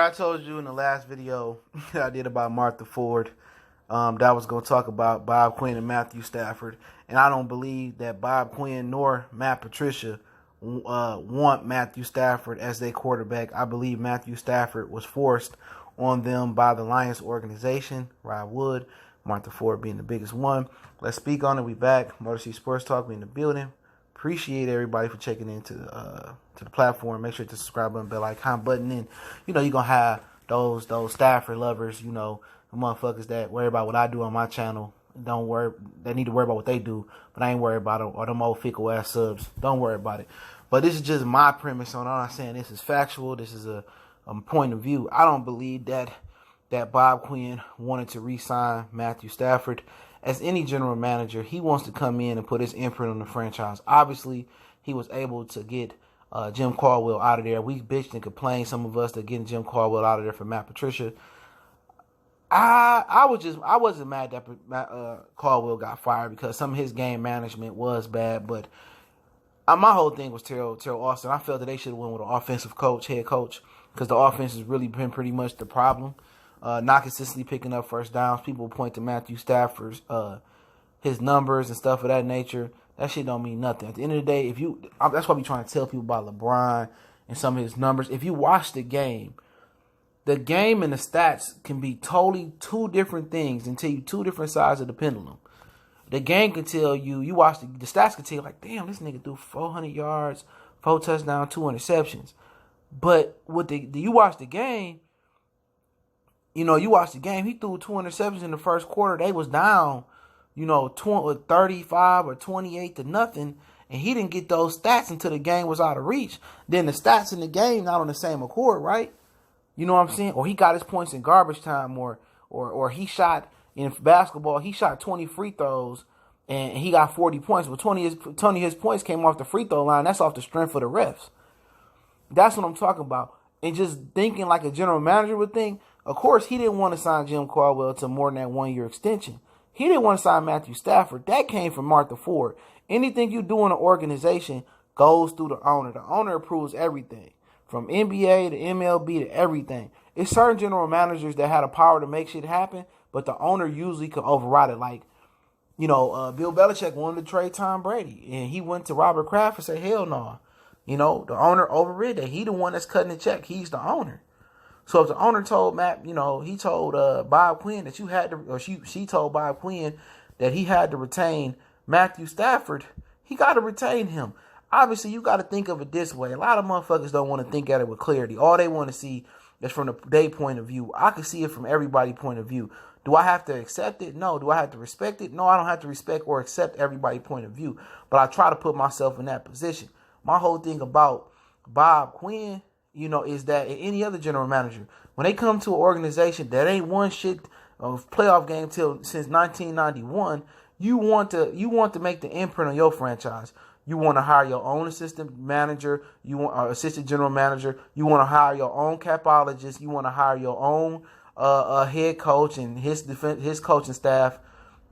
I told you in the last video I did about Martha Ford, that I was going to talk about Bob Quinn and Matthew Stafford. And I don't believe that Bob Quinn nor Matt Patricia want Matthew Stafford as their quarterback. I believe Matthew Stafford was forced on them by the Lions organization, Rod Wood, Martha Ford being the biggest one. Let's speak on it. We back. Motor City Sports Talk, we in the building. Appreciate everybody for checking into to the platform. Make sure to subscribe button, bell icon button. And you're gonna have those Stafford lovers, the motherfuckers that worry about what I do on my channel. Don't worry, they need to worry about what they do, but I ain't worried about them or them old fickle ass subs. Don't worry about it. But this is just my premise on it. I'm not saying this is factual. This is a point of view. I don't believe that Bob Quinn wanted to re-sign Matthew Stafford. As any general manager, he wants to come in and put his imprint on the franchise. Obviously, he was able to get Jim Caldwell out of there. We bitched and complained, some of us, that getting Jim Caldwell out of there for Matt Patricia. I wasn't mad that Caldwell got fired because some of his game management was bad, but my whole thing was Terrell Austin. I felt that they should have went with an offensive head coach, because the offense has really been pretty much the problem. Not consistently picking up first downs. People point to Matthew Stafford's his numbers and stuff of that nature. That shit don't mean nothing. At the end of the day, that's why we trying to tell people about LeBron and some of his numbers. If you watch the game and the stats can be totally two different things and tell you two different sides of the pendulum. The game can tell you watch the stats can tell you, like, damn, this nigga threw 400 yards, 4 touchdowns, 2 interceptions. But with you watch the game, he threw 2 interceptions in the first quarter. They was down, 35 or 28 to nothing, and he didn't get those stats until the game was out of reach. Then the stats in the game not on the same accord, right? You know what I'm saying? Or he got his points in garbage time, or he shot in basketball. He shot 20 free throws and he got 40 points. But 20 of his points came off the free throw line. That's off the strength of the refs. That's what I'm talking about. And just thinking like a general manager would think. Of course, he didn't want to sign Jim Caldwell to more than that 1-year extension. He didn't want to sign Matthew Stafford. That came from Martha Ford. Anything you do in an organization goes through the owner. The owner approves everything, from NBA to MLB to everything. It's certain general managers that had the power to make shit happen, but the owner usually could override it. Like, Bill Belichick wanted to trade Tom Brady, and he went to Robert Kraft and said, hell no. The owner overrid that. He the one that's cutting the check. He's the owner. So if the owner told Matt, he told Bob Quinn that you had to, or she told Bob Quinn that he had to retain Matthew Stafford, he got to retain him. Obviously, you got to think of it this way. A lot of motherfuckers don't want to think at it with clarity. All they want to see is from their point of view. I can see it from everybody's point of view. Do I have to accept it? No. Do I have to respect it? No, I don't have to respect or accept everybody's point of view. But I try to put myself in that position. My whole thing about Bob Quinn, is that any other general manager, when they come to an organization that ain't won shit of playoff game since 1991, you want to make the imprint on your franchise. You want to hire your own assistant manager. You want assistant general manager. You want to hire your own capologist. You want to hire your own head coach and his coaching staff.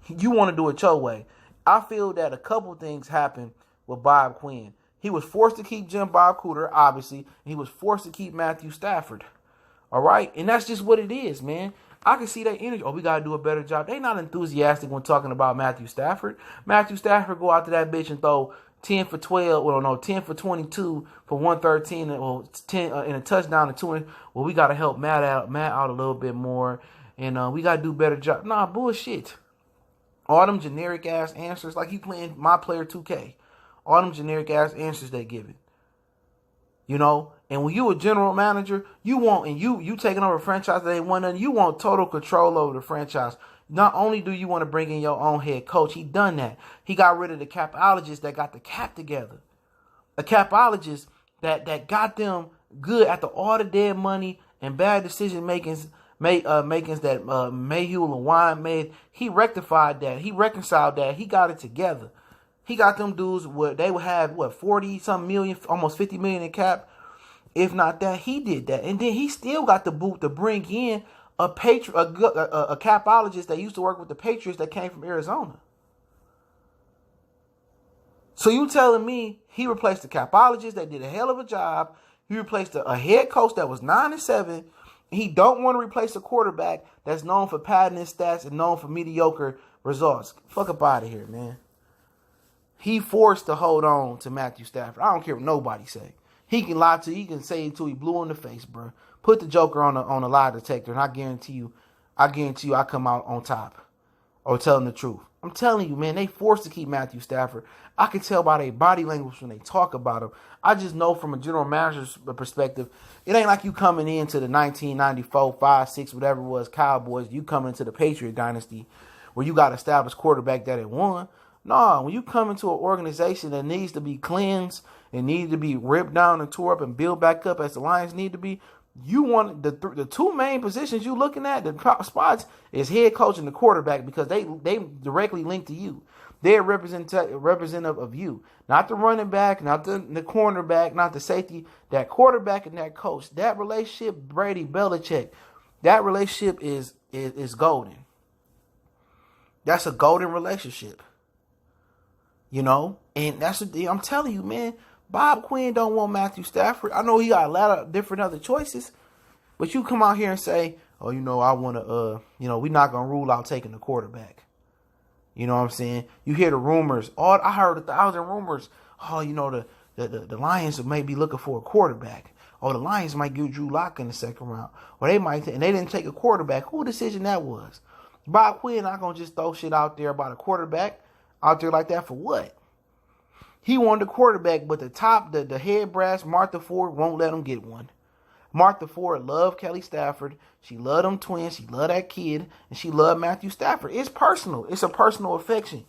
You want to do it your way. I feel that a couple things happened with Bob Quinn. He was forced to keep Jim Bob Cooter, obviously, and he was forced to keep Matthew Stafford. All right? And that's just what it is, man. I can see that energy. Oh, we got to do a better job. They not enthusiastic when talking about Matthew Stafford. Matthew Stafford go out to that bitch and throw 10 for 12, 10 for 22 for 113, or 10 in a touchdown and 2. Well, we got to help Matt out a little bit more, and we got to do a better job. Nah, bullshit. All them generic ass answers, like you playing My Player 2K. All them generic ass answers they give it. And when you a general manager, you taking over a franchise that ain't won nothing, you want total control over the franchise. Not only do you want to bring in your own head coach, he done that. He got rid of the capologist that got the cap together. A capologist that got them good after all the dead money and bad decision makings that Mayhew and Wine made. He rectified that. He reconciled that. He got it together. He got them dudes where they would have 40-something million, almost 50 million in cap. If not that, he did that, and then he still got the boot to bring in a capologist that used to work with the Patriots that came from Arizona. So you telling me he replaced the capologist that did a hell of a job? He replaced a head coach that was 9-7, He don't want to replace a quarterback that's known for padding his stats and known for mediocre results. Fuck up out of here, man. He forced to hold on to Matthew Stafford. I don't care what nobody say. He can lie to you. He can say it till he blue in the face, bro. Put the Joker on a lie detector, and I guarantee you, I come out on top or telling the truth. I'm telling you, man, they forced to keep Matthew Stafford. I can tell by their body language when they talk about him. I just know from a general manager's perspective, it ain't like you coming into the 1994, 5, 6, whatever it was, Cowboys. You coming into the Patriot dynasty where you got an established quarterback that had won. No, when you come into an organization that needs to be cleansed and needs to be ripped down and tore up and built back up as the Lions need to be, you want the two main positions you looking at, the top spots, is head coach and the quarterback, because they directly link to you. They're representative of you. Not the running back, not the cornerback, not the safety. That quarterback and that coach. That relationship, Brady Belichick, that relationship is golden. That's a golden relationship. You know? And I'm telling you, man, Bob Quinn don't want Matthew Stafford. I know he got a lot of different other choices, but you come out here and say, oh, I want to, we're not going to rule out taking the quarterback. You know what I'm saying? You hear the rumors. I heard 1,000 rumors. Oh, the Lions may be looking for a quarterback. Or the Lions might give Drew Lock in the second round. Or they might, and they didn't take a quarterback. Who decision that was? Bob Quinn not going to just throw shit out there about a quarterback out there like that for what? He wanted a quarterback, but the head brass, Martha Ford, won't let him get one. Martha Ford loved Kelly Stafford. She loved them twins. She loved that kid. And she loved Matthew Stafford. It's personal. It's a personal affection.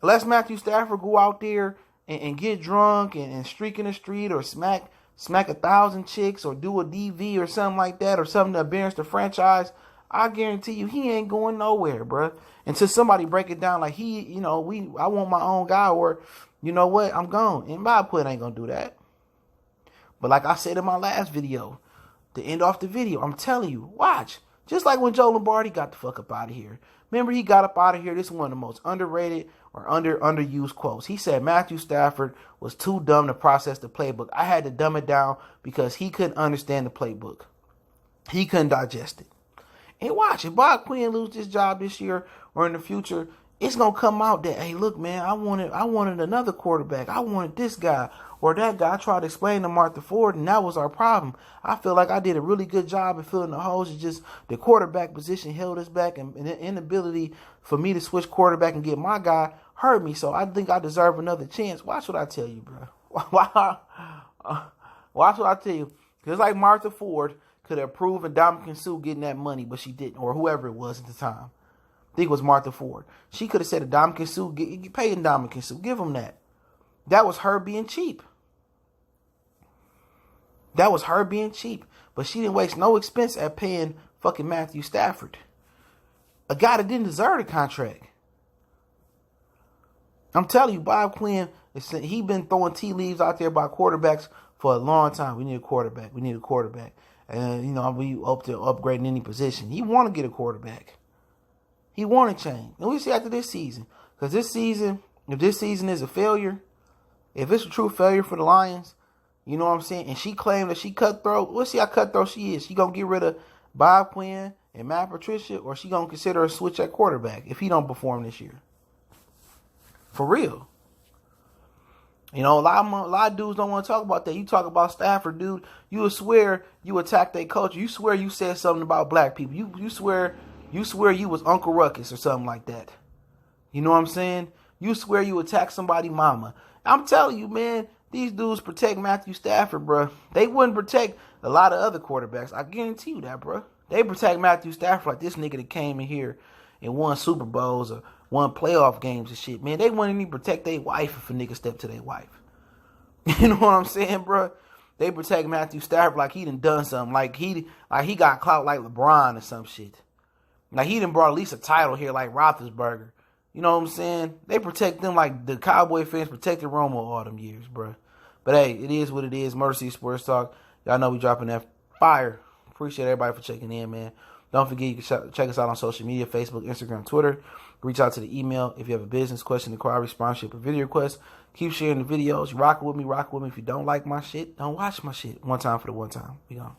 Unless Matthew Stafford go out there and get drunk and streak in the street or smack 1,000 chicks or do a DV or something like that or something to embarrass the franchise, I guarantee you he ain't going nowhere, bro. Until somebody break it down like I want my own guy, or you know what, I'm gone. And Bob Quinn ain't gonna do that. But like I said in my last video, to end off the video, I'm telling you, watch. Just like when Joe Lombardi got the fuck up out of here. Remember, he got up out of here. This is one of the most underrated or underused quotes. He said Matthew Stafford was too dumb to process the playbook. I had to dumb it down because he couldn't understand the playbook. He couldn't digest it. And watch, if Bob Quinn lose this job this year or in the future, it's going to come out that, hey, look, man, I wanted another quarterback. I wanted this guy or that guy. I tried to explain to Martha Ford, and that was our problem. I feel like I did a really good job in filling the holes. It's just the quarterback position held us back, and the inability for me to switch quarterback and get my guy hurt me. So I think I deserve another chance. Watch what I tell you, bro. Watch what I tell you. Because like Martha Ford could have proven Dominican Sue getting that money, but she didn't, or whoever it was at the time. I think it was Martha Ford. She could have said to Dominican Sue, pay Dominican Sue, give him that. That was her being cheap. But she didn't waste no expense at paying fucking Matthew Stafford, a guy that didn't deserve the contract. I'm telling you, Bob Quinn, he been throwing tea leaves out there about quarterbacks for a long time. We need a quarterback. And, we hope to upgrade in any position. He want to get a quarterback. He want to change. And we see after this season. Because this season, if this season is a failure, if it's a true failure for the Lions, you know what I'm saying? And she claimed that she cutthroat. We'll see how cutthroat she is. She going to get rid of Bob Quinn and Matt Patricia, or she going to consider a switch at quarterback if he don't perform this year. For real. A lot of dudes don't want to talk about that. You talk about Stafford, dude. You would swear you attacked their culture. You swear you said something about black people. You swear you was Uncle Ruckus or something like that. You know what I'm saying? You swear you attacked somebody's mama. I'm telling you, man, these dudes protect Matthew Stafford, bro. They wouldn't protect a lot of other quarterbacks. I guarantee you that, bro. They protect Matthew Stafford like this nigga that came in here and won Super Bowls or won playoff games and shit, man. They wouldn't even protect their wife if a nigga stepped to their wife. You know what I'm saying, bro? They protect Matthew Stafford like he done something. Like he got clout like LeBron or some shit. Like he done brought at least a title here like Roethlisberger. You know what I'm saying? They protect them like the Cowboy fans protected Romo all them years, bro. But hey, it is what it is. Motor City Sports Talk. Y'all know we dropping that fire. Appreciate everybody for checking in, man. Don't forget you can check us out on social media, Facebook, Instagram, Twitter. Reach out to the email if you have a business question, inquiry, sponsorship, or video request. Keep sharing the videos. You rocking with me, rock with me. If you don't like my shit, don't watch my shit. One time for the one time. We gone.